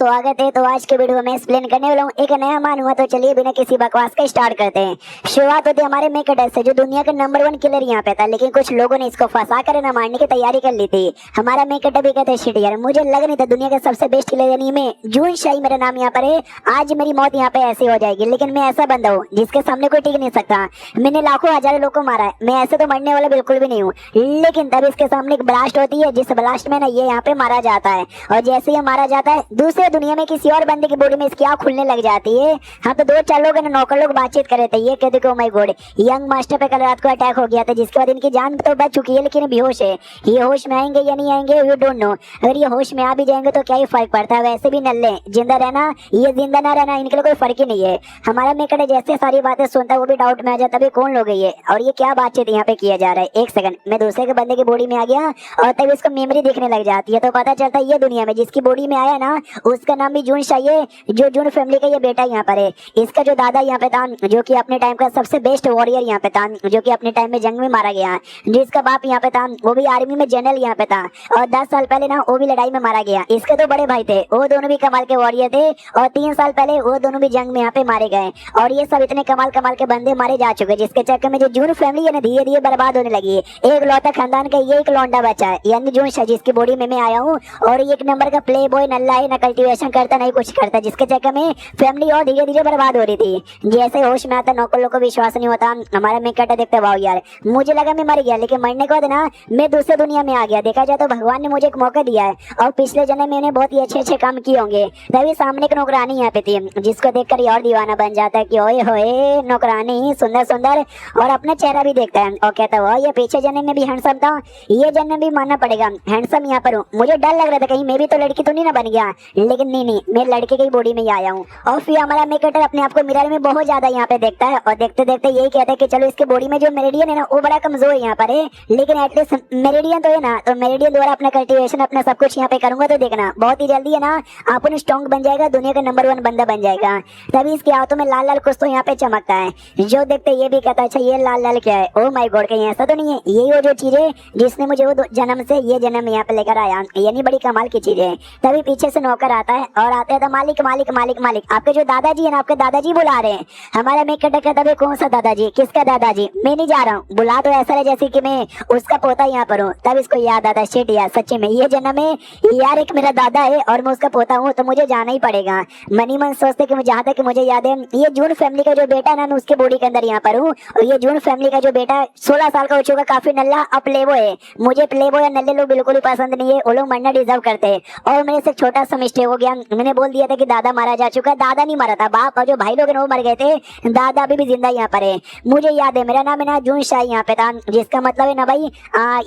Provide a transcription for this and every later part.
स्वागत है। तो आज के वीडियो में एक्सप्लेन करने वाला हूँ एक नया मान हुआ। तो चलिए बिना किसी बकवास का स्टार्ट करते हैं। शुरुआत होती है हमारे मेकडेस से, जो दुनिया का नंबर 1 किलर यहाँ पे था, लेकिन कुछ लोगों ने इसको फंसा कर ना मारने की तैयारी कर ली थी। हमारा मेकड भी कहते शिट यार, मुझे लग नहीं था दुनिया का सबसे बेस्ट किलर यानी मैं जून शाही मेरा नाम यहाँ पर है। आज मेरी मौत यहाँ पे ऐसी हो जाएगी, लेकिन मैं ऐसा बंदा हूँ जिसके सामने कोई टिक नहीं सकता। मैंने लाखों हजारों लोगों को मारा है, मैं ऐसे तो मरने वाला बिल्कुल भी नहीं हूँ। लेकिन तब इसके सामने एक ब्लास्ट होती है, जिस ब्लास्ट में ना ये यहाँ पे मारा जाता है, और जैसे ये मारा जाता है दूसरे दुनिया में किसी और बंदे की बॉडी में इसकी आँख खुलने लग जाती है। हाँ, तो 2-4 लोग नौकर लोग बातचीत कर रहे थे। ये कहते oh my God, young master पे कल रात को अटैक हो गया था, जिसके बाद इनकी जान तो बच चुकी है, लेकिन बेहोश है। ये होश में आएंगे या नहीं आएंगे वी डोंट नो। अगर ये होश में आ भी जाएंगे तो क्या ही फर्क पड़ता है, वैसे भी नल्ले जिंदा रहना ये जिंदा ना रहना इनके लिए कोई फर्क ही नहीं है। हमारा मेकड़ जैसे सारी बातें सुनता है वो भी डाउट में आ जाता है कौन लोग है ये, और ये क्या बातचीत यहाँ पे किया जा रहा है। एक सेकंड, मैं दूसरे के बंदे की बॉडी में आ गया और तब इसको मेमोरी दिखने लग जाती है, तो पता चलता है ये दुनिया में जिसकी बॉडी में आया ना उसका नाम भी जून शाही है, जो जून फैमिली का ये बेटा यहाँ पर है। इसका जो दादा यहाँ पे था, जो कि अपने टाइम का सबसे बेस्ट वॉरियर यहाँ पे था, जो कि अपने टाइम में जंग में मारा गया। जिसका बाप यहाँ पे था वो भी आर्मी में जनरल यहाँ पे था, और 10 साल पहले ना वो भी लड़ाई में मारा गया। इसके तो बड़े भाई थे, वो दोनों भी कमाल के वॉरियर थे, और 3 साल पहले वो दोनों भी जंग में यहाँ पे मारे गए। और ये सब इतने कमाल कमाल के बंदे मारे जा चुके, जिसके चक्कर में जो जून फैमिली है ना धीरे धीरे बर्बाद होने लगी। एक लौता खानदान का ये एक लौंडा बचा है, यानी जून शाह, जिसकी बॉडी में मैं आया हूँ। और एक नंबर का प्ले बॉय नल्ला है, ना कल्टीवेशन करता नहीं कुछ करता, जिसके चक्कर में फैमिली और धीरे धीरे बर्बाद हो रही थी। जैसे होश में आता नौकर लोग को विश्वास नहीं होता। हमारा मैं कटा देखते वाओ यार, मुझे लगा मैं मर गया, लेकिन मरने के बाद ना मैं दूसरे दुनिया में आ गया। देखा जाए तो भगवान ने मुझे एक मौका दिया है, और पिछले जन्म में मैंने बहुत ही अच्छे अच्छे काम किए होंगे। तभी सामने एक नौकरानी यहाँ पे थी, जिसको देखकर ये और दीवाना बन जाता है कि ओए होए नौकरानी सुंदर सुंदर, और अपना चेहरा भी देखता है और कहता है ये पीछे जन्म में भी हैंडसम था, ये जन्म भी मानना पड़ेगा हैंडसम यहाँ पर हूँ। मुझे डर लग रहा था कहीं मैं भी तो लड़की तो नहीं ना बन गया, लेकिन नहीं, मैं लड़के की बॉडी में ही आया हूँ। और फिर हमारा मेकटर अपने आप को मिरर में बहुत ज्यादा यहाँ पे देखता है, और देखते देखते यही कहता है कि चलो इसके बॉडी में जो मेरिडियन है ना वो बड़ा कमजोर यहाँ पर है, लेकिन एटलीस्ट मेरिडियन तो है ना, तो मेरिडियन द्वारा अपना कल्टीवेशन अपना सब कुछ यहाँ पे करूंगा, तो देखना बहुत ही जल्दी है ना अपन स्ट्रॉन्ग बन जाएगा, दुनिया का नंबर 1 बंदा बन जाएगा। तभी इसके हाथों में लाल लाल कुछ तो यहाँ पे चमकता है, जो देखते ये भी कहता है अच्छा ये लाल लाल क्या है। ओ माय गॉड, कहीं ऐसा तो नहीं है यही वो जो चीज है जिसने मुझे वो जन्म से ये जन्म यहाँ पे लेकर आया, यानी बड़ी कमाल की चीज है। तभी पीछे से नौकर आता है और आता है तो मालिक मालिक मालिक मालिक, आपके जो दादाजी है ना आपके दादाजी बुला रहे हैं। हमारा मेकटर कहता है कौन सा दादाजी, किसका दादाजी, मैं नहीं जा रहा हूँ, बुला तो ऐसा है जैसे कि मैं उसका पोता यहाँ पर हूँ। तब इसको याद आता शिट यार, सच्ची में ये जन्म में यार एक मेरा दादा है और मैं उसका पोता हूँ, तो मुझे जाना ही पड़ेगा। मनी मन सोचते कि जहाँ तक मुझे याद है ये जून फैमिली का जो बेटा ना मैं उसके बॉडी के अंदर यहाँ पर हूँ, और ये जून फैमिली का जो बेटा 16 साल का हो चुका, काफी नल्ला अब प्लेबॉय है। मुझे प्लेबॉय या नल्ले लोग बिल्कुल ही पसंद नहीं है, वो लोग मरना डिजर्व करते हैं। और मेरे से छोटा सा मिस्टेक हो गया, मैंने बोल दिया था कि दादा मारा जा चुका है। दादा नहीं मरा था, बाप और जो भाई लोग वो मर गए थे, दादा अभी भी जिंदा यहाँ पर है। मुझे याद है मेरा नाम है ना जून शाही यहाँ पे था, जिसका मतलब है ना भाई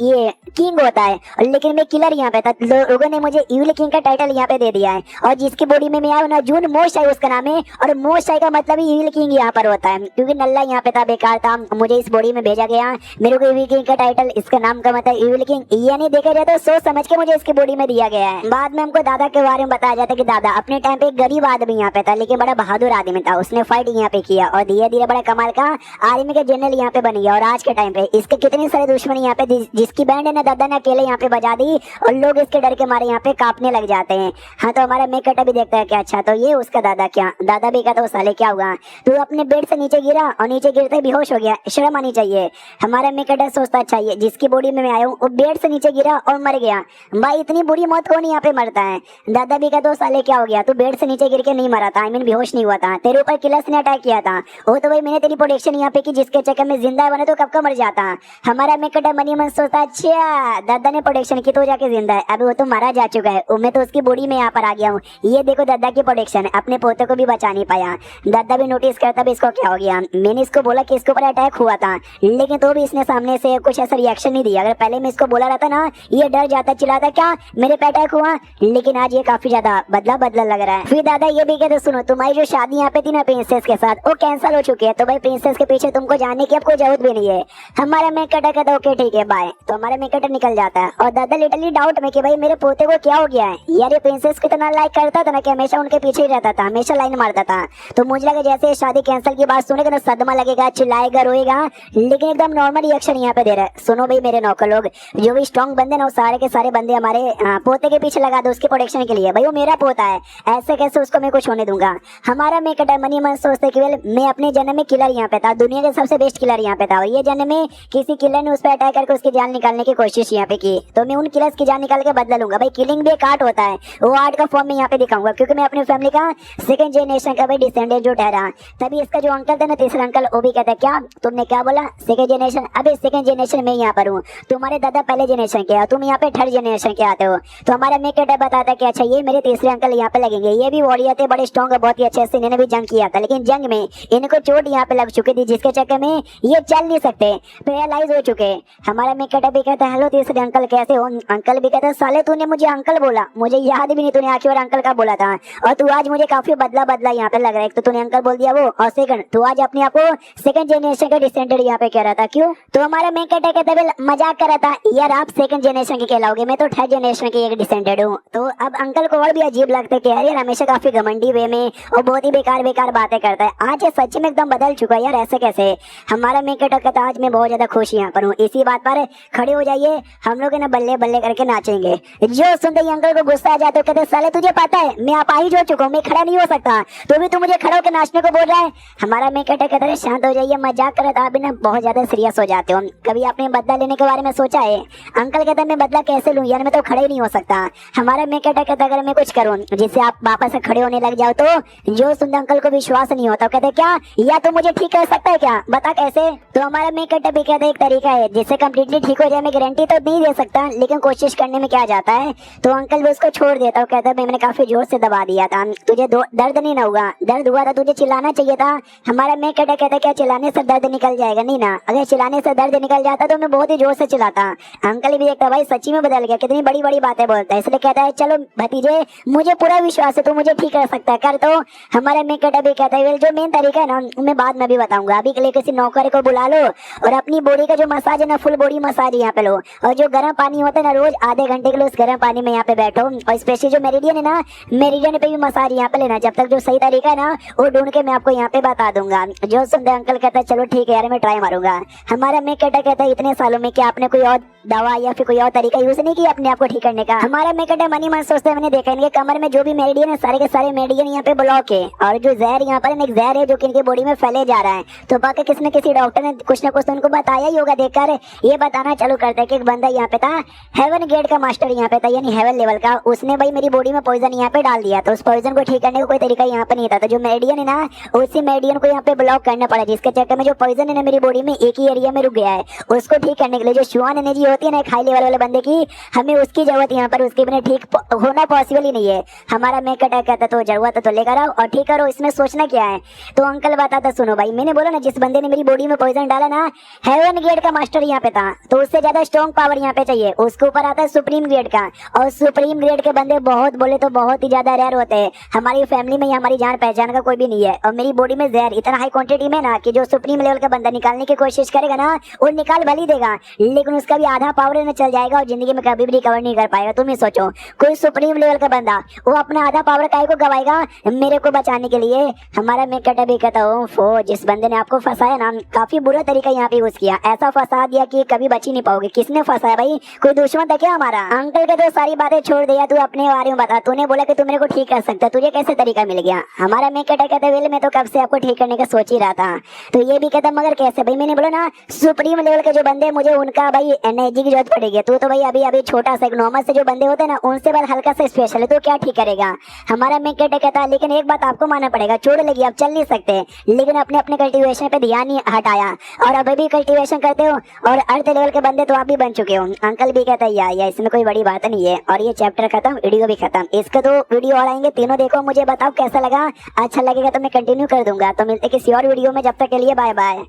ये किंग होता है, लेकिन मैं किलर यहाँ पे था। लोगों ने मुझे इविल किंग का टाइटल यहाँ पे दे दिया है, और जिसकी बॉडी में मैं आया ना जून मोस्ट शाही उसका नाम है, और मोस्ट शाही का मतलब ही इविल किंग यहाँ पर होता है, क्योंकि नल्ला यहाँ पे था, बेकार था, मुझे इस बॉडी में भेजा गया। मेरे को इविल किंग का टाइटल, इसका नाम का मतलब इविल किंग, यानी देखा जाए तो सोच समझ के मुझे इसकी बॉडी में दिया गया है। बाद में हमको दादा के बारे में बताया जाता है कि दादा अपने टाइम पे एक गरीब आदमी यहाँ पे था, लेकिन बड़ा बहादुर आदमी था, उसने फाइट यहाँ पे किया और धीरे धीरे बड़ा कमाल का आर्मी के जनरल यहाँ पे बन गया। और आज के टाइम पे इसके कितने सारे दुश्मन यहाँ पे, जिसकी बैंड है ना दादा ने अकेले यहाँ पे बजा दी, और लोग इसके डर के मारे यहाँ पे कांपने लग जाते हैं। हाँ, तो हमारा मेकटा भी देखता है कि अच्छा तो ये उसका दादा, क्या दादा भी कहता साले क्या हुआ, तू अपने बेड से नीचे गिरा और नीचे गिरते बेहोश हो गया, शर्म आनी चाहिए। हमारा मेकटा सोचता अच्छा ये जिसकी बॉडी में मैं आया हूँ वो बेड से नीचे गिरा और मर गया, भाई इतनी बुरी मौत कौन यहाँ पे मरता है। दादा भी कहता साले क्या हो गया, तू बेड से नीचे गिर के नहीं मरा था, आई मीन बेहोश नहीं हुआ था, तेरे ऊपर किलर्स ने अटैक किया था, वो तो भाई मैंने तेरी प्रोटेक्शन यहाँ पे की, जिसके चक्कर में जिंदा बने तो कब का मर जाता। हमारा मेकटा मनी मन सोचता अच्छा दादा ने प्रोटेक्शन की तो जाके जिंदा है, अभी वो तो मारा जा चुका है, मैं तो उसकी बॉडी में यहाँ पर आ गया हूँ। ये देखो दादा की प्रोटेक्शन, अपने पोते को भी बचा नहीं पाया। दादा भी नोटिस करता भी इसको क्या हो गया, मैंने इसको बोला कि इसके ऊपर अटैक हुआ था, लेकिन तो भी इसने सामने से कुछ ऐसा रिएक्शन नहीं दिया। अगर पहले मैं इसको बोला रहता ना ये डर जाता, चिल्लाता क्या मेरे पे अटैक हुआ, लेकिन आज ये काफी ज्यादा बदला बदला लग रहा है। फिर दादा ये भी कहते सुनो तुम्हारी जो शादी यहाँ पे थी ना प्रिंसेस के साथ वो कैंसिल हो चुकी है, तो भाई प्रिंसेस के पीछे तुमको जाने की अब कोई जरूरत भी नहीं है। हमारा मेकटर कहता ओके ठीक है बाय, तो हमारा मेकटर निकल जाता है। और दादा लिटरली डाउट में कि भाई मेरे पोते को क्या हो गया है यार, ये प्रिंसेस को इतना लाइक करता था ना कि हमेशा उनके पीछे ही रहता था, हमेशा लाइन मारता था। तो मुझे लगा जैसे शादी कैंसिल की बात सुनेगा ना सदमा लगेगा, चिल्लाएगा, रोएगा, लेकिन एकदम नॉर्मल रिएक्शन यहाँ पे दे रहा है। सुनो भाई मेरे नौकर लोग, जो भी स्ट्रॉन्ग बंदे ना वो सारे के सारे बंदे हमारे पोते के पीछे लगा दो उसके प्रोटेक्शन के लिए, भाई वो मेरा पोता है, ऐसे कैसे उसको मैं कुछ होने दूंगा। हमारा मैं कटा मनी मन सोचते कि वेल मैं अपने जन्म में किलर यहाँ पे था, दुनिया के सबसे बेस्ट किलर यहाँ पे था, और ये जन्म में किसी किलर ने उस पर अटैक करके उसकी जान निकालने की कोशिश यहाँ पे की, तो मैं उन किलर्स की जान निकाल के बदला लूंगा। भाई किलिंग भी एक आर्ट होता है, वो आर्ट का फॉर्म में यहाँ पे दिखाऊंगा, क्योंकि मैं अपनी फैमिली का सेकंड जनरेशन का भाई डिसेंडेंट जो ठहरा। तभी इसका जो अंकल था ना, तीसरा अंकल, वो भी कहता है क्या तुमने क्या बोला सेकंड जनरेशन? अबे सेकंड जनरेशन में यहाँ पर हूँ, तुम्हारे दादा पहले जनरेशन के हो, तुम यहाँ पे थर्ड जनरेशन के आते हो। तो हमारा मेक कटर बताता है कि अच्छा ये मेरे तीसरे अंकल यहाँ पे लगेंगे, ये भी वॉरियर थे, बड़े स्ट्रॉन्ग है, बहुत ही अच्छे से इन्होंने भी जंग किया था, लेकिन जंग में इनको चोट यहाँ पे लग चुकी थी, जिसके चक्कर में ये चल नहीं सकते, पैरालाइज हो चुके। हमारा मेक कटर भी कहता है हेलो तीसरे अंकल कैसे हो? अंकल भी कहता है साले तूने मुझे अंकल बोला, मुझे याद भी नहीं तूने आखिर बार अंकल का बोला था, और तू आज मुझे काफी बदला बदला यहाँ पे लग रहा है। एक तो तूने अंकल बोल दिया वो, और सेकंड तू आज अपने आप को सेकंड जनरेशन का डिसेंडेंट यहाँ पे कह रहा था, क्यों? तो हमारा मेक कटर कहता है मजाक कर रहा था यार, आप सेकंड जनरेशन के कहलाओगे, मैं तो थर्ड जनरेशन की एक डिसेंडेंट हूँ। तो अब अंकल को और भी अजीब लगता है कि यार हमेशा काफी घमंडी वे में और बहुत ही बेकार बेकार बातें करता है, आज ये सच में एकदम बदल चुका है यार, ऐसे कैसे? हमारा मेक कटर कहता है आज मैं बहुत ज्यादा खुश यहाँ पर हूँ, इसी बात पर खड़े हो जाइए, हम लोग ना बल्ले बल्ले करके नाचेंगे। जो सुनते ही अंकल को गुस्सा आ जाता है, कहते साले तुझे पता है मैं आप ही हो चुका हूँ, मैं खड़ा नहीं हो सकता, तो भी तू मुझे खड़ा होकर नाचने को बोल रहा है। हमारा मेक कटर कहता है शांत हो जाइए, मजाक कर रहा था, आप ना बहुत ज्यादा सीरियस हो जाते हो, कभी आपने बदला लेने के बारे में सोचा है? अंकल कहता है मैं बदला कैसे लूं यार, मैं तो खड़े ही नहीं हो सकता। हमारा मेक कटर कहता है अगर मैं कुछ करूं जिससे आप वापस से खड़े होने लग जाओ तो जो सुनते अंकल को विश्वास नहीं होता, कहते क्या या तो मुझे ठीक कर सकता है क्या, बता कैसे? तो हमारा मेक कटर भी कहता है एक तरीका है जिससे कम्प्लीटली ठीक हो जाए, मैं गारंटी तो नहीं दे सकता लेकिन कोशिश करने में क्या जाता है। तो अंकल भी उसको छोड़ देता है, कहता है मैंने काफी जोर से दबा दिया था, तुझे दर्द नहीं ना हुआ, दर्द हुआ था तुझे चिल्लाना चाहिए था। हमारा मेक कटर कहता है क्या चिल्लाने से दर्द निकल जाएगा? नहीं ना, अगर चिल्लाने से दर्द निकल जाता तो मैं बहुत ही जोर से चिल्लाता। अंकल भी देखता भाई सच्ची में बदल गया, कितनी बड़ी बड़ी बातें बोलता है, इसलिए कहता है चलो भतीजे मुझे पूरा विश्वास है तू मुझे ठीक कर सकता है, कर। तो हमारा मेक कटर भी कहता है जो मेन तरीका है ना मैं बाद में भी बताऊंगा, अभी के लिए किसी नौकर को बुला लो और अपनी बॉडी का जो मसाज है ना फुल बॉडी मसाज यहाँ पे लो, और जो गर्म पानी होता है ना रोज आधे घंटे के लिए उस गर्म पानी में यहाँ पे बैठो, और स्पेशली जो मेरिडियन है ना मेरिडियन पे भी मसाज यहाँ पे लेना, जब तक जो सही तरीका है ना वो ढूंढ के मैं आपको यहाँ पे बता दूंगा। जो सुनते अंकल कहता है चलो ठीक है यार मैं ट्राई मारूंगा। हमारा मेक कटर कहता है इतने सालों में क्या आपने कोई और दवा या फिर कोई और तरीका यूज नहीं किया अपने आप को ठीक करने का? हमारा मेक कटर मनी मन सोचते हैं मैंने देखा इनके कमर में जो भी मेरिडियन है सारे के सारे मेरिडियन यहाँ पे ब्लॉक है, और जो जहर यहाँ पर एक जहर है जो कि इनकी बॉडी में फैले जा रहा है। तो बाकी किसी न किसी डॉक्टर ने कुछ ना कुछ तो उनको बताया ही होगा, देखकर ये बताना चालू करता है कि एक बंदा यहाँ पे था हेवन गेट का मास्टर यहाँ पे था, यानी हेवन लेवल का, उसने भाई मेरी बॉडी में पॉइजन यहाँ पे डाल दिया, तो उस पॉइजन को ठीक करने का कोई तरीका यहाँ पे नहीं था। तो जो मेरिडियन है ना उसी मेरिडियन को यहाँ पे ब्लॉक करना पड़ा, जिसके चक्कर में जो पॉइजन है ना मेरी बॉडी में एक ही एरिया में रुक गया है, उसको ठीक करने के लिए जो शुआन एनर्जी होती है ना एक हाई लेवल वाले बंदे की, हमें उसकी जरूरत यहाँ पर, उसके बिना ठीक होना पॉसिबल ही नहीं है। हमारा मेक कटर कहता तो जरूरत तो लेकर आओ और ठीक करो, इसमें सोचना क्या है? तो अंकल बताता सुनो भाई, मैंने बोला ना जिस बंदे ने मेरी बॉडी में पॉइजन डाला ना हेवन गेट का मास्टर यहाँ पे था, तो उससे ज्यादा स्ट्रॉन्ग पावर यहाँ पे चाहिए, उसके ऊपर आता है सुप्रीम ग्रेड का, और सुप्रीम ग्रेड के बंदे बहुत बोले तो बहुत ही ज्यादा रेयर होते हैं। हमारी फैमिली में हमारी जान पहचान का कोई भी नहीं है, और मेरी बॉडी में जहर इतना हाई क्वांटिटी में ना कि जो सुप्रीम लेवल का बंदा निकालने की कोशिश करेगा ना वो निकाल भली देगा, लेकिन उसका भी आधा पावर न चल जाएगा और जिंदगी में कभी भी रिकवर नहीं कर पाएगा। तुम ही सोचो कोई सुप्रीम लेवल का बंदा वो अपना आधा पावर काहे को गवाएगा मेरे को बचाने के लिए? हमारा मेक कटर भी कहता हूँ फो जिस बंदे ने आपको फंसाया ना काफी बुरा तरीका यहाँ पे यूज किया, ऐसा फंसा दिया कि कभी बची नहीं पाओगे। किसने फंसाया भाई? कोई दुश्मन था क्या हमारा? अंकल के तो सारी बातें छोड़ दिया, तू अपने बारे में बता, तूने बोला कि तू मेरे को ठीक कर सकता, तुझे कैसे तरीका मिल गया? हमारा मेक कटर कहता है मैं तो कब से आपको ठीक करने का सोच ही रहा था। तो ये भी कहता मगर कैसे भाई? मैंने बोला ना सुप्रीम लेवल के जो बंदे मुझे उनका भाई एनर्जी की जरूरत पड़ेगी, तू तो भाई अभी अभी छोटा सा एक नॉर्मल से जो बंदे होते हैं ना उनसे बाद हल्का सा स्पेशल है, तो क्या ठीक करेगा? हमारा मेक कटर कहता है लेकिन एक बात आपको मानना पड़ेगा, चोट लगी आप चल नहीं सकते, लेकिन अपने अपने कल्टीवेशन पे ध्यान नहीं हटाया और अभी भी कल्टीवेशन करते हो और अर्थ लेवल के बंदे तो आप भी बन चुके हो। अंकल भी कहता है या इसमें कोई बड़ी बात नहीं है। और ये चैप्टर खत्म, वीडियो भी खत्म, इसके तो वीडियो और आएंगे, तीनों देखो, मुझे बताओ कैसा लगा, अच्छा लगेगा तो मैं कंटिन्यू कर दूंगा। तो मिलते किसी और वीडियो में, जब तक के लिए बाय बाय।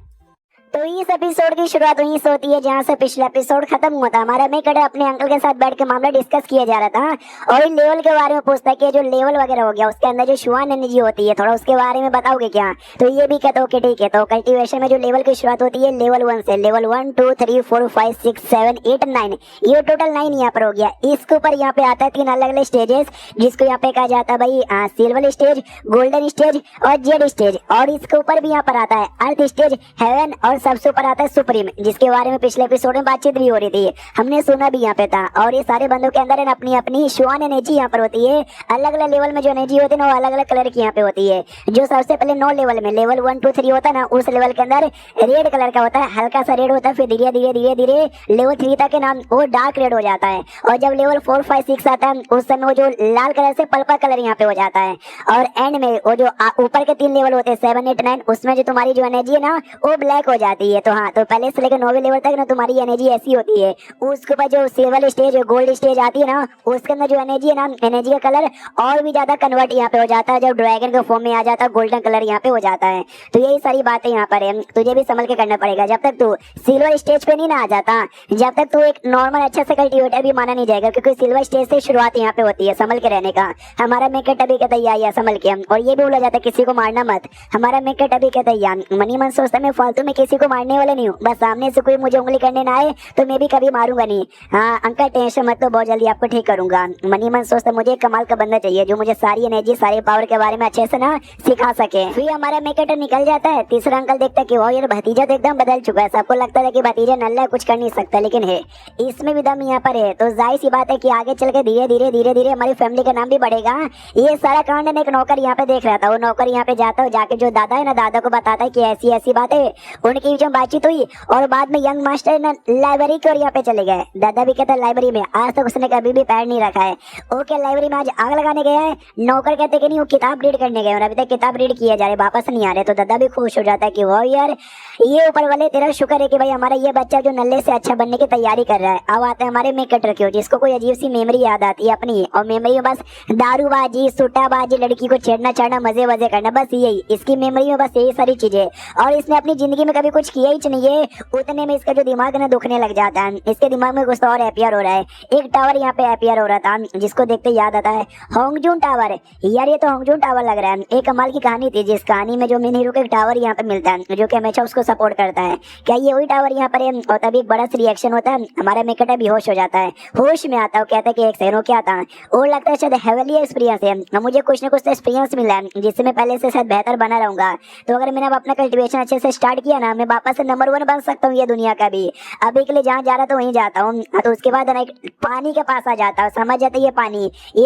तो इस एपिसोड की शुरुआत वहीं से होती है जहाँ से पिछला एपिसोड खत्म हुआ था। हमारा मेक कटर अपने अंकल के साथ बैठ के मामला डिस्कस किया जा रहा था और लेवल के बारे में पूछता है कि जो लेवल वगैरह हो गया उसके अंदर जो शुआन एनर्जी होती है थोड़ा उसके बारे में बताओगे क्या? तो ये भी कहते हो कि ठीक है। तो कल्टीवेशन में जो लेवल की शुरुआत होती है लेवल 1 से, लेवल 1 2 3 4 5 6 7 8 9, ये टोटल 9 यहाँ पर हो गया। इसके ऊपर यहाँ पे आता है 3 अलग अलग स्टेजेस, जिसको यहाँ पे कहा जाता है भाई सिल्वर स्टेज, गोल्डन स्टेज और जेड स्टेज। और इसके ऊपर भी यहाँ पर आता है अर्थ स्टेज, हेवन और सबसे ऊपर आता है सुप्रीम, जिसके बारे में पिछले एपिसोड में बातचीत भी हो रही थी, हमने सुना भी यहाँ पे था। और ये सारे बंदों के अंदर अपनी अपनी श्वान एनर्जी यहाँ पर होती है। अलग अलग लेवल में जो एनर्जी होती है ना वो अलग अलग कलर की यहाँ पे होती है। जो सबसे पहले 9 लेवल में, लेवल 1 2 3 होता है ना, उस लेवल के अंदर रेड कलर का होता है, हल्का सा रेड होता है। फिर धीरे धीरे धीरे धीरे लेवल 3 तक के नाम वो डार्क रेड हो जाता है। और जब लेवल 4 5 6 आता है उस समय वो जो लाल कलर से पर्पल कलर यहाँ पे हो जाता है। और एंड में वो जो ऊपर के 3 लेवल होते हैं 7 8 9, उसमें जो तुम्हारी जो एनर्जी है ना वो ब्लैक हो जाती है। तो हाँ, तो पहले से लेकर 9वें लेवल तक ना तुम्हारी एनर्जी ऐसी होती है। उसके ऊपर जो सिल्वर स्टेज गोल्ड स्टेज आती है ना, उसके अंदर जो एनर्जी है ना, एनर्जी का कलर और भी ज्यादा कन्वर्ट यहाँ पे हो जाता है। जब ड्रैगन के फॉर्म में आ जाता है गोल्डन कलर यहाँ पे हो जाता है। तो यही सारी बातें यहाँ पर है, तुझे भी संभल के करना पड़ेगा। जब तक तू सिल्वर स्टेज पे नहीं ना आ जाता, जब तक तू एक नॉर्मल अच्छा सा कल्टीवेटर भी माना नहीं जाएगा, क्योंकि सिल्वर स्टेज से शुरुआत यहाँ पे होती है संभल के रहने का। हमारा मेकअप अभी का तैयार है संभल के। और ये भी बोला जाता है किसी को मारना मत, हमारा मेकअप अभी का तैयार। मनी मन सोचता मैं फालतू में किसी को मारने वाले नहीं हूँ, बस सामने से कोई मुझे उंगली करने ना आए तो मैं भी कभी मारूंगा नहीं। हाँ अंकल टेंशन मत लो, बहुत जल्दी आपको ठीक करूंगा। मनी मन सोचता मुझे कमाल का बंदा चाहिए जो मुझे सारी एनर्जी सारे पावर के बारे में अच्छे से ना सिखा सके। फिर हमारा मेकअप निकल जाता है। तीसरा अंकल देखता है कि वो यार भतीजा तो एकदम बदल चुका है। सबको लगता था कि भतीजा नल्ला है, कुछ कर नहीं सकता, लेकिन है इसमें भी दम यहाँ पर है। तो जाहिर सी बात है कि आगे चल के धीरे धीरे धीरे धीरे हमारी फैमिली का नाम भी बढ़ेगा। ये सारा कांड एक नौकर यहाँ पे देख रहा था। वो नौकर यहाँ पे जाता है, जाके जो दादा है ना, दादा को बताता है कि ऐसी ऐसी बात है। उनकी बीच में बातचीत हुई और बाद में यंग मास्टर ना लाइब्रेरी की ओर यहाँ पे चले गए। दादा भी कहता है लाइब्रेरी में आज तक उसने कभी भी पैर नहीं रखा है। ओके लाइब्रेरी में आज आग लगाने गया है। नौकर कहते कि नहीं वो किताब रीड करने गए और अभी तक किताब रीड किया जा रहे, वापस नहीं आ रहे। तो दादा भी खुश हो जाता है कि वो यार ये ऊपर वाले तेरा शुक्र है कि भाई हमारा ये बच्चा जो नल्ले से अच्छा बनने की तैयारी कर रहा है। अब आते हैं हमारे मेकअप रखे हो, जिसको कोई अजीब सी मेमोरी याद आती है अपनी, और मेमोरी में बस दारूबाजी सुट्टाबाजी लड़की को छेड़ना छाड़ना मजे वजे करना, बस यही इसकी मेमोरी में, बस यही सारी चीजें। और इसने अपनी जिंदगी में कभी कुछ किया ही नहीं है। उतने में इसका जो दिमाग ना दुखने लग जाता है। इसके दिमाग में कुछ और अपियर हो रहा है। एक टावर यहाँ पे अपियर हो रहा था, जिसको देखते याद आता है होंगजून टावर। यार ये तो होंगजून टावर लग रहा है। एक कमाल की कहानी थी, जिस कहानी में जो मेन हीरो का एक टावर यहाँ पे मिलता है जो कि हमेशा उसको सपोर्ट करता है। क्या ये वही टावर यहाँ पर है? और तभी एक बड़ा सा रिएक्शन होता है, हमारा मेकअप बेहोश हो जाता है। होश में आता है, कहता है कि एक सेकंड क्या था, और लगता है शायद हेवनली एक्सपीरियंस है, मुझे कुछ ना कुछ तो एक्सपीरियंस मिला है जिससे मैं पहले से शायद बेहतर बना रहूंगा। तो अगर मैंने अब अपना कल्टीवेशन अच्छे से स्टार्ट किया ना, मैं वापस से नंबर 1 बन सकता हूँ ये दुनिया का भी। अभी के लिए जहाँ जा रहा था वहीं जाता हूँ। तो उसके बाद ना एक पानी के पास आ जाता हूँ। समझ जाते ये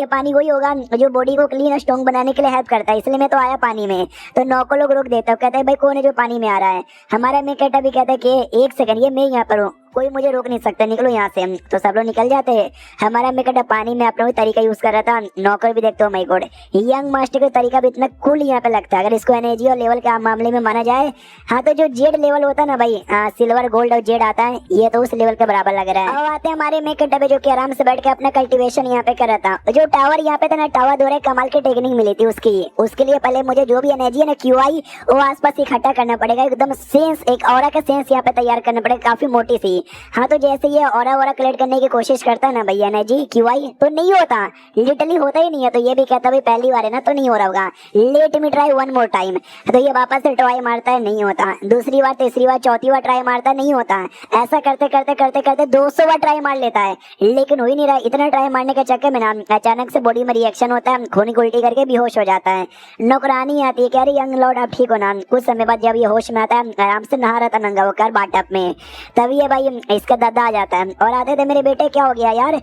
पानी वही होगा जो बॉडी को क्लीन और स्ट्रॉन्ग बनाने के लिए हेल्प करता है, इसलिए मैं तो आया पानी में। तो नौकर लोग रोक देता हूँ, कहते हैं भाई कौन है जो पानी में आ रहा है? हमारा मेकअप भी कहता है कि एक सेकंड, ये मैं यहाँ पर हूँ, कोई मुझे रोक नहीं सकता, निकलो यहाँ से। तो सब लोग निकल जाते हैं। हमारा मेकअप पानी में अपना तरीका यूज कर रहा था। नौकर भी देखते हो माय गॉड, यंग मास्टर का तरीका भी इतना कूल यहाँ पे लगता है अगर इसको एनर्जी और लेवल के मामले में माना जाए। हाँ तो जो जेड लेवल होता है ना भाई, सिल्वर गोल्ड और जेड आता है, ये तो उस लेवल के बराबर लग रहा है। अब आते हैं हमारे मेकअप जो कि आराम से बैठ के अपना कल्टीवेशन यहाँ पे कर रहा था। जो टावर यहाँ पे था ना, टावर द्वारा कमाल की टेक्निक मिली थी उसके लिए पहले मुझे जो भी एनर्जी है ना क्यूआई वो आसपास इकट्ठा करना पड़ेगा, एकदम सेंस, एक ऑरा का सेंस यहाँ पे तैयार करना पड़ेगा, काफी मोटी सी। हाँ तो जैसे ये ऑरा कलेक्ट करने की कोशिश करता है ना भैया एनर्जी क्यूआई, तो नहीं होता, लिटरली होता ही नहीं है। तो ये भी कहता भाई पहली बार है ना तो नहीं हो रहा होगा, let me try 1 more time. तो ये वापस से ट्राई मारता है, नहीं होता। दूसरी बार, तीसरी बार, चौथी बार ट्राई मारता है, नहीं होता। ऐसा करते करते करते करते 200 बार ट्राई मार लेता है, लेकिन हो ही नहीं रहा। इतना ट्राई मारने के चक्कर में ना अचानक से बॉडी में रिएक्शन होता है, खून की उल्टी करके बेहोश हो जाता है। नौकरानी आती है, कह रही यंग लॉर्ड आप ठीक हो ना? कुछ समय बाद जब ये होश में आता है, आराम से नहा रहा था नंगा होकर बाथटब में, तभी ये भाई इसका दादा आ जाता है और आते थे मेरे बेटे क्या हो गया यार,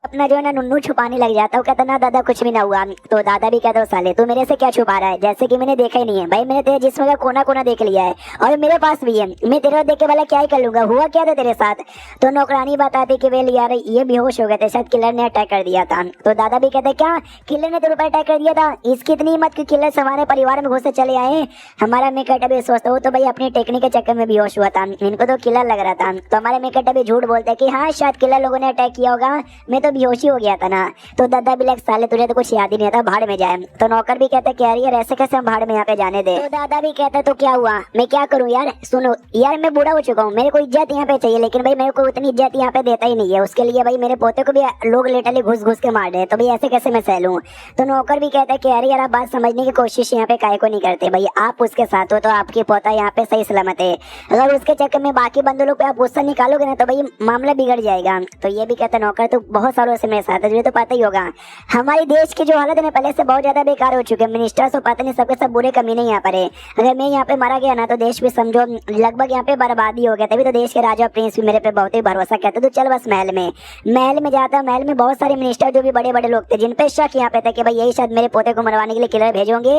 अपना जो है ना नुन्नू छुपाने लग जाता है। कहता ना दादा कुछ भी ना हुआ। तो दादा भी कहता साले तू मेरे से क्या छुपा रहा है, जैसे कि मैंने देखा ही नहीं है। भाई मैंने तेरे जिस्म का कोना कोना देख लिया है और मेरे पास भी है, मैं तेरे देख के वाला क्या ही कर लूंगा, हुआ क्या था तेरे साथ? तो नौकरानी बताती कि वेल यार ये बेहोश हो गए थे, शायद किलर ने अटैक कर दिया था। तो दादा भी कहते क्या किलर ने तेरे ऊपर अटैक कर दिया था? इसकी इतनी हिम्मत कि किलर हमारे परिवार में घुसे चले आए। हमारा मेकअप भी सोचता हूँ तो भाई अपनी टेक्निक के चक्कर में बेहोश हुआ था, इनको तो किलर लग रहा था। तो हमारे मेकअप भी झूठ बोलते हैं कि हाँ शायद किलर लोगों ने अटैक किया होगा, मैं तो बेहोशी हो गया था ना। तो दादा भी लग साले तुझे तो कुछ याद ही नहीं आता, भाड़ में जाए। तो नौकर भी कहते क्या यार ऐसे कैसे हम भाड़ में यहाँ पे जाने दे? तो दादा भी कहते तो क्या हुआ, मैं क्या करूँ यार, सुनो यार मैं बूढ़ा हो चुका हूँ, मेरे को इज्जत यहाँ पे चाहिए, लेकिन भाई मेरे को उतनी इज्जत यहाँ पे देता ही नहीं है। उसके लिए भाई मेरे पोते को भी लोग लेटरली घुस घुस के मार रहे, तो भाई ऐसे कैसे मैं सह लूं? तो नौकर भी कहता है कि यार आप बात समझने की कोशिश यहाँ पे काहे को नहीं करते, भाई आप उसके साथ हो तो आपकी पोता यहाँ पे सही सलामत है, अगर उसके चक्कर में बाकी बंदों लोग पे आप गुस्सा निकालोगे ना तो भाई मामला बिगड़ जाएगा। तो ये भी कहता नौकर तो बहुत सालों से मेरे साथ है, तुझे तो पता ही होगा। हमारे देश की जो हालत है ना पहले से बहुत ज्यादा बेकार हो चुके हैं। मिनिस्टर्स तो पता नहीं सबके सब बुरे कमीने यहाँ पर है। अगर मैं यहाँ पे मारा गया ना तो देश भी समझो लगभग यहाँ पे बर्बादी हो गया। तभी तो देश के राजा प्रिंस भी मेरे पे बहुत ही भरोसा करते। तो चल बस महल में जाता। महल में बहुत सारे मिनिस्टर जो भी बड़े बड़े लोग थे जिन पे शक यहाँ पे था कि भाई यही शायद मेरे पोते को मरवाने के लिए किलर भेजोगे।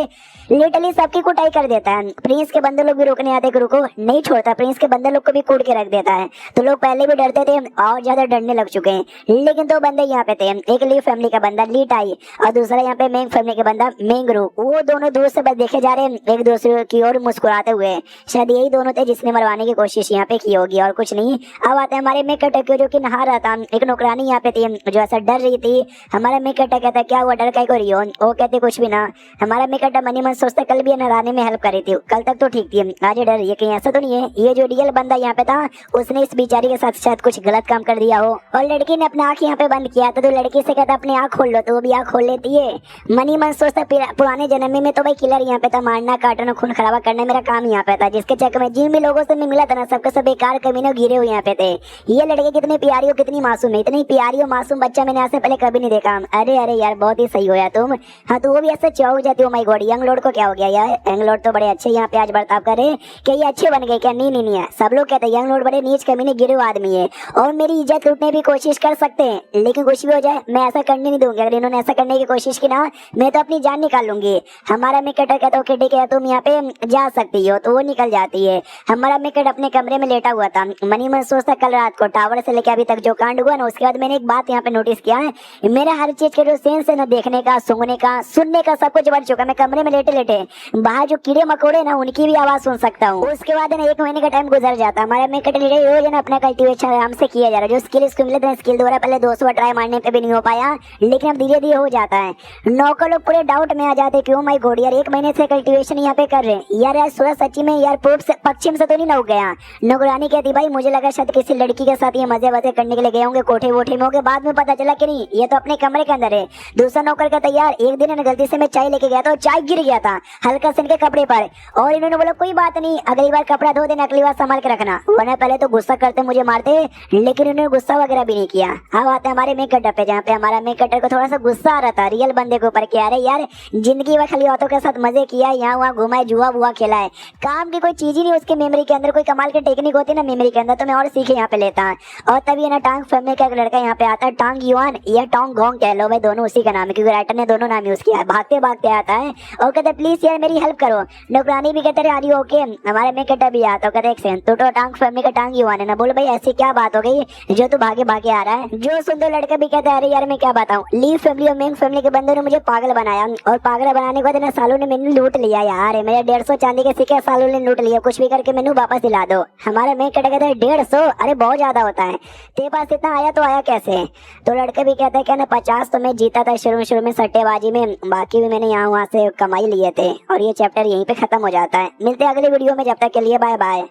लिटरली सबकी कुटाई कर देता है। प्रिंस के बंदे लोग भी रोकने आते कि रुको, नहीं छोड़ता। प्रिंस के बंदे लोग को भी कूट के रख देता है। तो लोग पहले भी डरते थे और ज्यादा डरने लग चुके हैं। लेकिन दो बंदे यहाँ पे थे, एक ली फैमिली का बंदा ली टाई और दूसरा यहाँ पे मेंग फैमिली का बंदा मेंगरू। वो दोनों दूर से बस देखे जा रहे हैं एक दूसरे की ओर मुस्कुराते हुए। शायद यही दोनों थे जिसने मरवाने की कोशिश यहाँ पे की होगी और कुछ नहीं। अब आते हैं हमारे मेक अटैक जो कि नहा रहा था। एक नौकरानी यहाँ पे थी जो ऐसा डर रही थी। हमारा मेक अटैक कहता क्या हुआ, डर काय को रही हो? वो कहते कुछ भी ना। हमारा मेक अटैक मनी मन सोचता कल भी नहलाने में हेल्प कर रही थी, कल तक तो ठीक थी, आज डर रही है कहीं ऐसा तो नहीं है ये जो रियल बंदा यहाँ पे था उसने इस बेचारी के साथ शायद कुछ गलत काम कर दिया हो। और लड़की ने अपना आंख यहाँ पे बंद किया था तो लड़की से कहता अपनी आंख खोल लो, तो वो भी आंख खोल लेती है। मनी मन सोचता पुराने जन्म में तो भाई किलर यहाँ पे था, मारना काटना खून खराबा करना मेरा काम यहाँ पे था, जिसके चक्कर में जिन भी लोगों से मैं मिला था ना सबके सब बेकार कमीने गिरे हुए यहाँ पे थे। ये लड़की कितनी प्यारी हो, कितनी मासूम है, इतनी प्यारी हो मासूम बच्चा मैंने आज से पहले कभी नहीं देखा। अरे अरे यार बहुत ही सही हो यार तुम। हाँ तो वो भी ऐसे चौक जाती हो। माय गॉड, यंग लॉर्ड को क्या हो गया यार? यंग लॉर्ड तो बड़े अच्छे यहाँ पे आज बर्ताव करे कि ये अच्छे बन गए क्या? नहीं नहीं नहीं है, सब लोग कहते हैं यंग लॉर्ड बड़े नीच कमीने गिरे हुए आदमी है और मेरी इज्जत लूटने की कोशिश कर सकते हैं, लेकिन कुछ भी हो जाए मैं ऐसा करने नहीं दूंगी। अगर इन्होंने ऐसा करने की कोशिश की ना मैं तो अपनी जान निकाल लूंगी। हमारा मेकट कहता हूँ ठीक है तुम यहाँ पे जा सकती हो, तो वो निकल जाती है। हमारा मेकट अपने कमरे में लेटा हुआ था। मनी मन सोचता कल रात को टावर से लेके अभी तक जो कांड हुआ ना उसके बाद मैंने एक बात यहाँ पे नोटिस किया है, मेरा हर चीज के जो सेंस है ना, देखने का, सूंघने का, सुनने का, सब कुछ बढ़ चुका। मैं कमरे में लेटे लेटे बाहर जो कीड़े मकोड़े ना उनकी भी आवाज सुन सकता हूँ। उसके बाद ना 1 महीने का टाइम गुजर जाता। हमारा मेकट रोज ना अपना कल्टीवेशन आराम से किया जा रहा है। जो स्किल इसको मिले थे स्किल द्वारा पहले 200 ट्राई मारने पे भी नहीं हो पाया, लेकिन अब धीरे धीरे हो जाता है। नौकर लोग पूरे डाउट में आ जाते क्यों माय गॉड यार 1 महीने से कल्टीवेशन यहाँ पे कर रहे हैं यार सूरज सच्ची में यार पूर्व से पश्चिम से तो नहीं ना उग गया। नौकरानी कहती भाई मुझे लगा शायद किसी लड़की के साथ ये मजे वजे करने के लिए गए होंगे कोठे वोठे में होंगे, बाद में पता चला कि नहीं ये तो अपने कमरे के अंदर है। दूसरा नौकर कहता यार एक दिन गलती से मैं चाय लेके गया था, चाय गिर गया था हल्का से इनके कपड़े पर, और इन्होंने बोला कोई बात नहीं अगली बार कपड़ा धो देना, अगली बार संभाल के रखना, वरना पहले तो गुस्सा करते मुझे मारते, लेकिन इन्होंने गुस्सा वगैरह भी नहीं किया। अब आते हमारे मेक कटर पे, जहाँ पे हमारा मेक कटर को थोड़ा सा गुस्सा आ रहा था रियल बंदे के ऊपर कि अरे यार जिंदगी में खाली औरतों के साथ मजे किया, यहाँ वहाँ घुमा है, जुआ बुआ खेला है, काम की कोई चीज ही नहीं उसकी मेमोरी के अंदर, कोई कमाल की टेक्निक होती है ना मेमोरी के अंदर तो मैं और सीखे यहाँ पे लेता। और तभी ना टांग फैमिली का एक लड़का यहाँ पे आता है, टांग युआन या टोंग गोंग कह लो भाई, दोनों उसी का नाम है क्योंकि राइटर ने दोनों नाम यूज किया है। भागते भागते आता है और कहते प्लीज यार मेरी हेल्प करो। नौकरानी भी कहते आर यू ओके, हमारे मेक कटर भी आता है, कहते एक सेकंड तो टांग फैमिली का टांग युआन है ना, बोलो भाई ऐसी क्या बात हो गई जो तू भागे भागे आ रहा है। जो सुन दो लड़का भी कहता है अरे यार मैं क्या बताऊं, लीव फैमिली और मेंग फैमिली के बंदों ने मुझे पागल बनाया और पागल बनाने के बाद ना सालों ने मैंने लूट लिया यार, मेरे 150 चांदी के सिक्के सालों ने लूट लिया, कुछ भी करके मैंने वापस दिला दो। हमारा मेंग कटर कहता है 150, अरे बहुत ज्यादा होता है, तेरे पास इतना आया तो आया कैसे? तो लड़के भी कहते हैं क्या ना 50 तो मैं जीता था शुरू में सट्टेबाजी में, बाकी भी मैंने यहाँ वहाँ से कमाई लिए थे। और ये चैप्टर यहीं पे खत्म हो जाता है। मिलते हैं अगले वीडियो में, जब तक के लिए बाय बाय।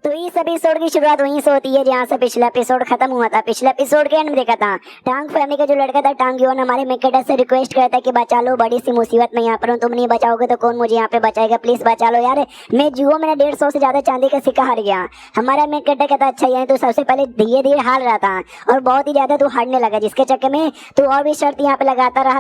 तो इस एपिसोड की शुरुआत वहीं से होती है जहाँ से पिछला एपिसोड खत्म हुआ था। पिछले एपिसोड के एंड में देखा था टांग फैमिली का जो लड़का था टांग योन हमारे मेकेटर से रिक्वेस्ट करता है कि बचा लो, बड़ी सी मुसीबत में यहाँ पर हूँ, तुम नहीं बचाओगे तो कौन मुझे यहाँ पे बचाएगा, प्लीज बचा लो यार, मैं जुओ में 150 से ज्यादा चांदी का सिक्का हार गया। हमारा मेकेटर कहता अच्छा यानी तू सबसे पहले धीरे धीरे हार रहा था और बहुत ही ज्यादा तू हारने लगा, जिसके चक्कर में तू और भी शर्त यहाँ पे लगाता रहा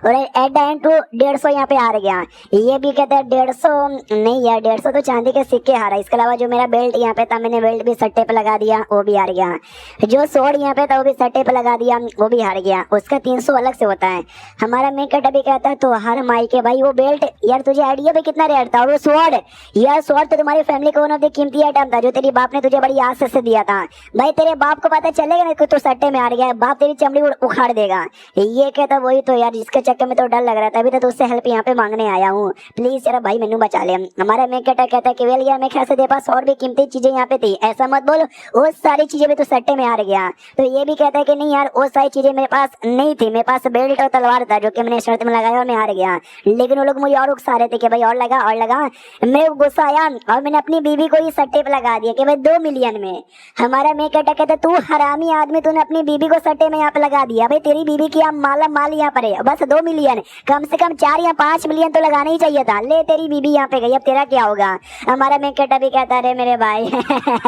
और एट द एंड तू 150 यहाँ पे हार गया। ये भी कहता है 150 नहीं यार 150 तो चांदी के सिक्के हारा, इसके अलावा जो मेरा बेल्ट यहाँ पे था मैंने बेल्ट भी सट्टे पे लगा दिया वो भी हार गया, जो सोड यहाँ पे था वो भी सट्टे पे लगा दिया वो भी हार गया, उसका 300 अलग से होता है। हमारा मेकट अभी कहता है तो हर माई के भाई वो बेल्ट यार तुझे आइडिया पे कितना रेट था, और वो स्वॉर्ड यार स्वॉर्ड तो तुम्हारी फैमिली को वन ऑफ द कीमती आइटम था जो तेरी बाप ने तुझे बड़ी आस से दिया था। भाई तेरे बाप को पता चलेगा ना कि तू सट्टे में हार गया, बाप तेरी चमड़ी उखाड़ देगा। ये कहता वही तो यार जिसके चक्कर में तो डर लग रहा था, अभी तो तुझसे हेल्प यहाँ पे मांगने आया हूँ, प्लीज यार भाई मैनू बचा ले। हमारा मेकट कहता है कि वेल यार मैं कैसे दे पास और भी कीमती चीजें यहाँ पे थी, ऐसा मत बोल वो सारी चीजें भी तो सट्टे में हार गया। तो ये भी कहता है कि नहीं यार वो सारी चीजें मेरे पास नहीं थी, मेरे पास बेल्ट और तलवार था जो कि मैंने शर्त में लगाया और मैं हार गया, लेकिन वो लोग मुझे और उकसा रहे थे कि भाई और लगा मेरे को गुस्सा आया और मैंने अपनी बीवी को ही सट्टे पे लगा दिया कि भाई 2 मिलियन में। हमारा मेकट कहता तू हरामी आदमी, तूने अपनी बीवी को सट्टे में यहाँ पे लगा दिया, भाई तेरी बीवी की माला माल यहाँ पर है बस 2 मिलियन, कम से कम 4 या 5 मिलियन तो लगाना ही चाहिए था, ले तेरी बीवी यहाँ पे गई, अब तेरा क्या होगा। हमारा मेन कटा भी कहता है, अरे मेरे भाई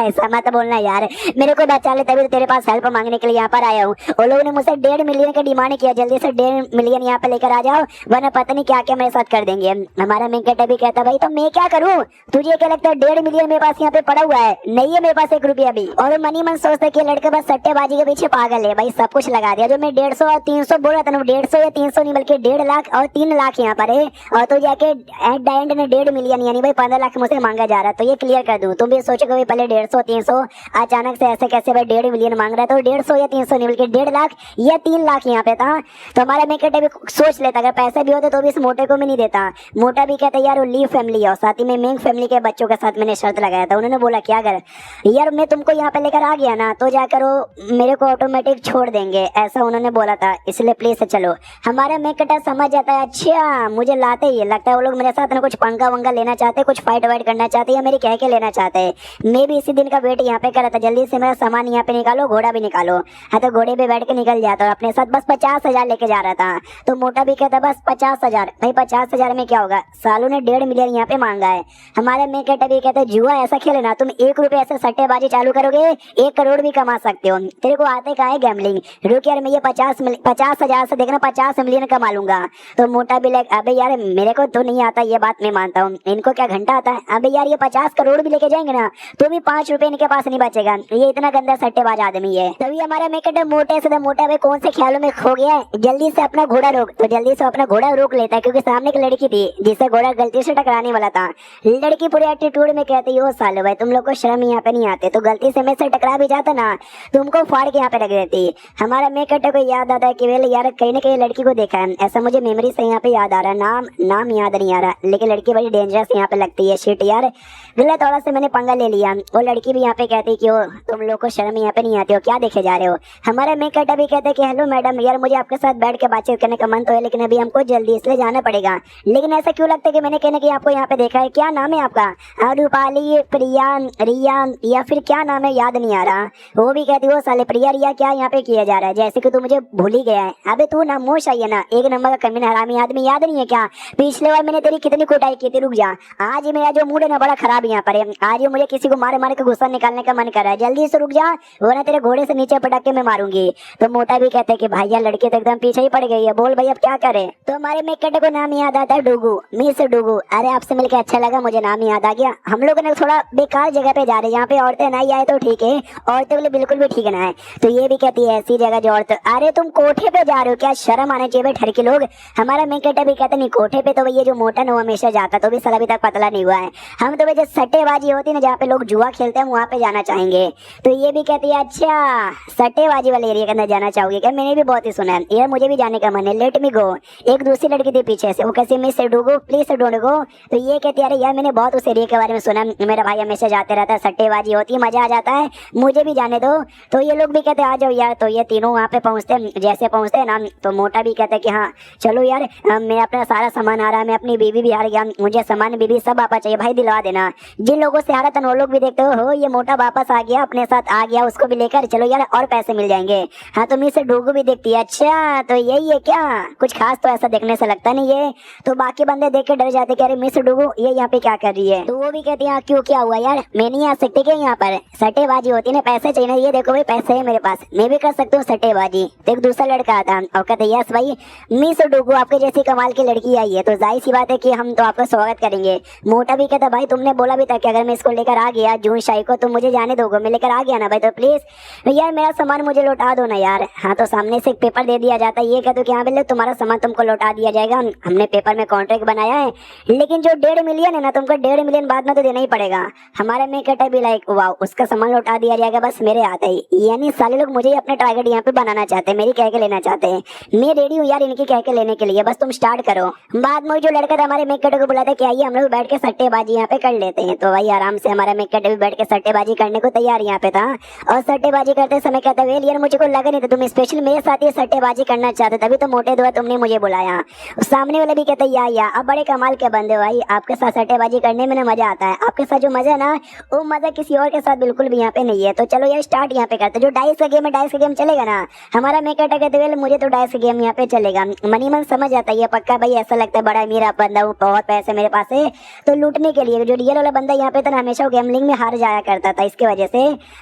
ऐसा मत बोलना यार, मेरे को बचा ले तभी तो तेरे पास हेल्प मांगने के लिए यहाँ पर आया हूँ। वो लोगों ने मुझसे 1.5 मिलियन का डिमांड किया, जल्दी से 1.5 मिलियन यहाँ पे लेकर आ जाओ वरना पता नहीं क्या क्या मेरे साथ कर देंगे। हमारा मेन कटा भी कहता भाई तो मैं क्या करूँ, तुझे क्या लगता है 1.5 मिलियन मेरे पास यहाँ पे पड़ा हुआ है, नहीं है मेरे पास 1 रुपया भी। और मनी मन सोचता है कि लड़का बस सट्टेबाजी के पीछे पागल है, भाई सब कुछ लगा दिया। जो मैं 150 और 300 बोल रहा था ना, 150 या 300 नहीं बल्कि 1.5 लाख और 3 लाख यहाँ पर है, और तो जाके एट द एंड ने 1.5 मिलियन यानी भाई 15 लाख मुझसे मांगा जा रहा है। तो ये क्लियर कर दूं, तुम भी सोचोगे भाई पहले 150 300 अचानक से ऐसे कैसे भाई 1.5 मिलियन मांग रहा है, तो 150 या 300 नहीं बल्कि 1.5 लाख या 3 लाख यहाँ पे था। तो हमारा मेकट भी सोच लेता अगर पैसे भी होते तो भी इस मोटे को भी नहीं देता। मोटा भी कहता यार वो लीव फैमिली है, साथ ही में मेंग फैमिली के बच्चों के साथ मैंने शर्त लगाया था। उन्होंने बोला क्या कर यार मैं तुमको यहाँ पे लेकर आ गया ना तो जाकर वो मेरे को ऑटोमेटिक छोड़ देंगे, ऐसा उन्होंने बोला था, इसलिए प्लीज चलो। हमारा मेकटा समझ जाता है, अच्छा मुझे लाते ही लगता है वो लोग मेरे साथ ना कुछ पंगा वंगा लेना चाहते, कुछ फाइट वाइट करना चाहते या मेरी कह के लेना चाहते हैं। मैं भी इसी दिन का वेट यहाँ पे कर रहा था, जल्दी से मेरा सामान यहाँ पे निकालो, घोड़ा भी निकालो। हाँ तो घोड़े पे बैठ के निकल जाता और अपने साथ बस 50,000 लेके जा रहा था। तो मोटा भी कहता बस 50,000, भाई 50,000 में क्या होगा, सालों ने 1.5 मिलियन यहाँ पे मांगा है। हमारे मेकट भी कहते जुआ ऐसा खेलना, तुम 1 रुपये ऐसे सट्टेबाजी चालू करोगे 1 करोड़ भी कमा सकते हो, तेरे को आते कहाँ है गैम्बलिंग, रुक यार मैं ये 50,000 से देखना 50 मिलियन कमा लूंगा। तो मोटा भी लाइक अबे यार मेरे को तो नहीं आता, ये बात मैं मानता हूँ, इनको क्या घंटा आता है। अबे यार ये 50 करोड़ भी लेके जाएंगे ना तो भी 5 रुपए इनके पास नहीं बचेगा, ये इतना गंदा सट्टेबाज आदमी है। तभी हमारा मेकट मोटे से मोटा भाई कौन से ख्यालों में खो गया है, जल्दी से अपना घोड़ा रोक। तो जल्दी से अपना घोड़ा रोक लेता है क्योंकि सामने एक लड़की थी जिससे घोड़ा गलती से टकराने वाला था। लड़की पूरे एटीट्यूड में कहती है, ओ सालो भाई तुम लोग को शर्म यहाँ पे नहीं आते, तो गलती से मैं से टकरा भी जाता ना तुमको फाड़ के यहाँ पे रख देती। हमारा मेकट को याद आता है कि वेल यार कहीं ना कहीं लड़की को देखा है, ऐसा मुझे मेमोरी से यहाँ पे याद आ रहा है, नाम याद नहीं आ रहा, लेकिन लड़की बड़ी डेंजरस यहाँ पे लगती है। शिट यार गलत थोड़ा से मैंने पंगा ले लिया। वो लड़की भी यहाँ पे कहती कि ओ तुम लोग को शर्म यहाँ पे नहीं आती हो, क्या देखे जा रहे हो। हमारा मेकट भी कहते कि हेलो मैडम यार मुझे आपके साथ बैठ के बातचीत करने का मन तो है लेकिन अभी हमको जल्दी इसलिए जाना पड़ेगा। लेकिन ऐसा क्यों लगता है कि मैंने कहने की आपको यहाँ पे देखा है, क्या नाम है आपका, रूपाली, प्रिया, रिया या फिर क्या नाम है याद नहीं आ रहा। वो भी कहती वो साले प्रिया रिया क्या यहाँ पे किया जा रहा है, जैसे कि तू मुझे भूल ही गया है। अबे तू ना मोश आई है ना, एक नंबर का कमीना हरामी आदमी, याद नहीं है क्या पिछले बार मैंने तेरी कितनी कुटाई की थी। रुक जा, आज मेरा जो मूड है ना बड़ा खराब यहाँ पर है, आज मुझे किसी को मारे मारे के गुस्सा निकालने का मन कर रहा है, जल्दी से रुक जा वरना तेरे घोड़े से नीचे पटक के मैं मारूंगी। तो मोटा भी कहता है कि भाई यार लड़की तो एकदम पीछे ही पड़ गई है, बोल भाई अब क्या करे। तो हमारे मेकट को नाम याद आता है डुगू, मिस डुगू। अरे आपसे मिलकर अच्छा लगा, मुझे नाम याद आ गया। हम लोग ने थोड़ा बेकार जगह पे जा रहे हैं, यहाँ पे औरतें नहीं आए तो ठीक है, औरतें बोले बिल्कुल भी ठीक ना है। तो ये भी कहती है ऐसी जगह जो औरत, अरे तुम कोठे पे जा रहे हो, क्या शर्म आने चाहिए ठर के लोग। हमारा मेकट भी कहते नहीं कोठे पे तो ये जो मोटा ना हमेशा जाता तो भी साला अभी तक पतला नहीं हुआ है, हम तो जो सट्टेबाजी होती है ना जहाँ पे लोग जुआ खेलते हैं वहाँ पे जाना चाहेंगे। तो ये भी कहती है अच्छा सट्टेबाजी वाले एरिया के अंदर जाना चाहोगे क्या, मैंने भी बहुत ही सुना है यार, मुझे भी जाने का मन है, लेट मी गो। एक दूसरी लड़की थी पीछे से, वो कैसे मिस डूगो प्लीज डोंट गो। तो ये कहती है अरे यार मैंने बहुत उस एरिया के बारे में सुना, मेरा भाई हमेशा जाते रहता है, सट्टेबाजी होती है, मजा आ जाता है, मुझे भी जाने दो। तो ये लोग भी कहते आ जाओ यार। तो ये तीनों वहाँ पे पहुँचते हैं, जैसे पहुँचते हैं ना तो मोटा भी कहता है कि हाँ चलो यार मैं अपना सारा सामान आ रहा है, मैं अपनी बीवी भी हार गया, मुझे सामान बीवी सब आपा चाहिए भाई, दिलवा देना। जिन लोगों से हारा था वो लोग भी देखते हो ये मोटा वापस आ गया, अपने साथ आ गया, उसको भी लेकर चलो यार और पैसे मिल जाएंगे। हाँ तो मिस डूगू भी देखती है, अच्छा तो यही है क्या, कुछ खास तो ऐसा देखने से लगता नहीं है। तो बाकी बंदे देख के डर जाते कि अरे मिस डूगू ये यहाँ पे क्या कर रही है। तो वो भी कहती है क्यों क्या हुआ यार, मैं नहीं आ सकती क्या यहाँ पर, सट्टेबाजी होती है ना, पैसे चाहिए ना, ये देखो भाई पैसे है मेरे पास, मैं भी कर सकती हूँ सट्टेबाजी। तो एक दूसरा लड़का आता और कहते यस भाई मिस डूगू आपके जैसी कमाल की लड़की आई है तो जाहिर सी बात है कि हम तो आपका स्वागत करेंगे। मोटा भी कहता भाई तुमने बोला भी था कि अगर मैं इसको लेकर आ गया जून शाही को तो मुझे जाने दोगे, मैं लेकर आ गया ना भाई, तो प्लीज यार मेरा सामान मुझे लौटा दो ना यार। हाँ तो सामने से एक पेपर दे दिया जाता है, ये कहते कि हाँ बिल्कुल तुम्हारा सामान तुमको लौटा दिया जाएगा, हमने पेपर में कॉन्ट्रैक्ट बनाया है, लेकिन जो 1.5 मिलियन है ना तुमको 1.5 मिलियन बाद में तो देना ही पड़ेगा। हमारे में कहता भी लाइक वाह उसका सामान लौटा दिया जाएगा बस मेरे आते ही, यानी साले लोग मुझे अपने टारगेट यहाँ पे बनाना चाहते हैं, मेरी कह के लेना चाहते हैं, मैं रेडी हूँ यार इनकी कह के लेने के लिए, बस तुम स्टार्ट करो। बाद में जो लड़का था हमारे मेकट को बुलाता कि आइए हम लोग बैठ के सट्टेबाजी यहाँ पे कर लेते हैं। तो भाई आराम से हमारा मेकट भी बैठ के सट्टेबाजी करने को तैयार यहाँ पे था और सट्टेबाजी करते समय कहता वेल यार मुझे को लगा नहीं था तुम स्पेशल मेरे साथ ये सट्टेबाजी करना चाहते, तभी तो मोटे दुआ तुमने मुझे बुलाया। सामने वाले भी कहते या अब बड़े कमाल के बंदे भाई, आपके साथ सट्टेबाजी करने में ना मजा आता है, आपके साथ जो मजा है ना वो मजा किसी और के साथ बिल्कुल भी यहाँ पे नहीं है। तो चलो यार स्टार्ट यहाँ पे करते, जो डाइस का गेम है डाइस का गेम चलेगा ना। हमारा मेकट कहते वेल मुझे तो डाइस का गेम यहाँ पे चलेगा, मनी मन समझ आता है पक्का भाई, ऐसा लगता है बड़ा अमीर बंदा हूँ, बहुत पैसे मेरे पास है, तो लूटने के लिए जो रियल वाला बंदा यहाँ पे था ना, हमेशा वो गैमलिंग में हार जाया करता था इसकी वजह से।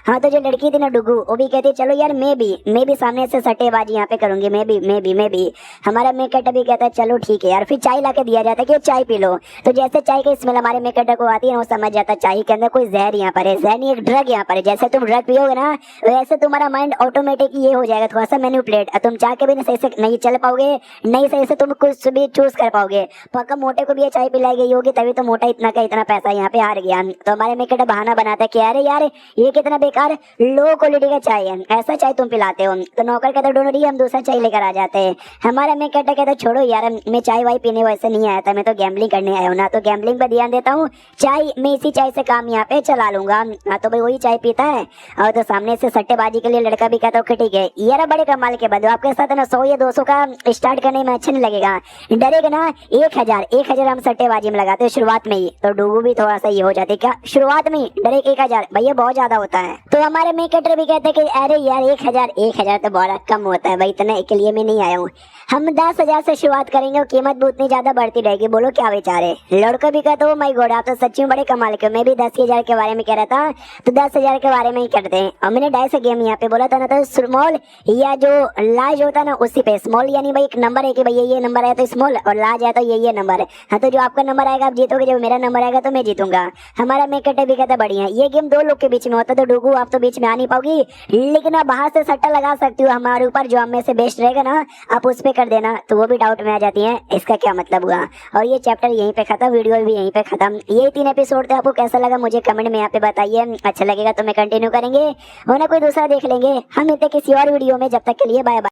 हाँ तो जो लड़की थी ना डुगू, वो भी कहती चलो यार मैं भी सामने से सट्टेबाजी यहाँ पे करूंगी, मैं भी। हमारा मेकट भी कहता है चलो ठीक है यार। फिर चाय ला के दिया जाता है कि चाय पी लो। तो जैसे चाय की स्मेल हमारे मेकट को आती है ना, वो समझ जाता है चाय के अंदर कोई जहर यहाँ पर है। जहर नहीं, एक ड्रग यहाँ पर है। जैसे तुम ड्रग पियोगे ना, वैसे तुम्हारा माइंड ऑटोमेटिक ये हो जाएगा थोड़ा सा मैनिपुलेट। तुम चाह के भी ना सही से नहीं चल पाओगे, नहीं सही से तुम कुछ भी चूज कर पाओगे। पक्का मोटे को भी ये चाय पिलाई गई होगी, तभी तो मोटा इतना का इतना पैसा यहाँ पे हार गया। तो हमारे मेकट बहाना बनाता है कि अरे यार ये कितना बेकार लो क्वालिटी का चाय है, ऐसा चाय तुम पिलाते हो। तो नौकर कहता डोंट वरी, हम दूसरा चाय लेकर आ जाते हैं। हमारा मेकट कहता छोड़ो यार, मैं चाय वाय पीने वैसे नहीं आया था, मैं तो गैम्बलिंग करने आया हूँ ना, तो गैम्बलिंग पे ध्यान देता हूँ। चाय मैं इसी चाय से काम यहाँ पे चला लूंगा। हाँ तो भाई वही चाय पीता है। और तो सामने से सट्टेबाजी के लिए लड़का भी कहता है ठीक है यार, बड़े कमाल के बदलो आपके साथ ना 100 या 200 का स्टार्ट करने में अच्छा नहीं लगेगा, डरेगा ना 1000 हम सट्टेबाजी में लगाते हैं शुरुआत में ही। तो डूबू भी थोड़ा सा ये हो जाते क्या शुरुआत में डरे 1000 भैया बहुत ज्यादा होता है। तो हमारे मेकेटर भी कहते हैं कि अरे यार 1000 तो बहुत कम होता है भाई, इतने के लिए मैं नहीं आया हूँ। हम 10,000 से शुरुआत करेंगे और कीमत भी उतनी ज्यादा बढ़ती रहेगी। बोलो क्या विचार है? लड़का भी कहता है माय गॉड आप तो सच्ची में बड़े कमाल के। मैं भी 10,000 के बारे में कह रहा था, तो 10,000 के बारे में ही करते हैं। और मैंने डाइस गेम यहाँ पे बोला था ना, तो स्मॉल या जो लार्ज होता है ना उसी पे स्मॉल, यानी भाई एक नंबर है कि भाई ये नंबर आया तो स्मॉल, और लार्ज आया तो ये नंबर है। हाँ तो जो आपका नंबर आएगा आप जीतोगे, जब मेरा नंबर आएगा तो मैं जीतूंगा। हमारा मेकट भी कहता बढ़िया, ये गेम 2 लोग के बीच में होता है, तो डूगू आप तो बीच में आ नहीं पाओगी, लेकिन आप बाहर से सट्टा लगा सकती हो हमारे ऊपर, जो हम में से बेस्ट रहेगा ना आप उस पे कर देना। तो वो भी डाउट में आ जाती है इसका क्या मतलब हुआ। और ये चैप्टर यहीं पे खत्म, वीडियो भी यहीं पे खत्म। ये 3 एपिसोड थे, आपको कैसा लगा मुझे कमेंट में यहाँ पे बताइए। अच्छा लगेगा तो मैं कंटिन्यू करेंगे, होना कोई दूसरा देख लेंगे हम मिलते किसी और वीडियो में। जब तक के लिए बाय बाय।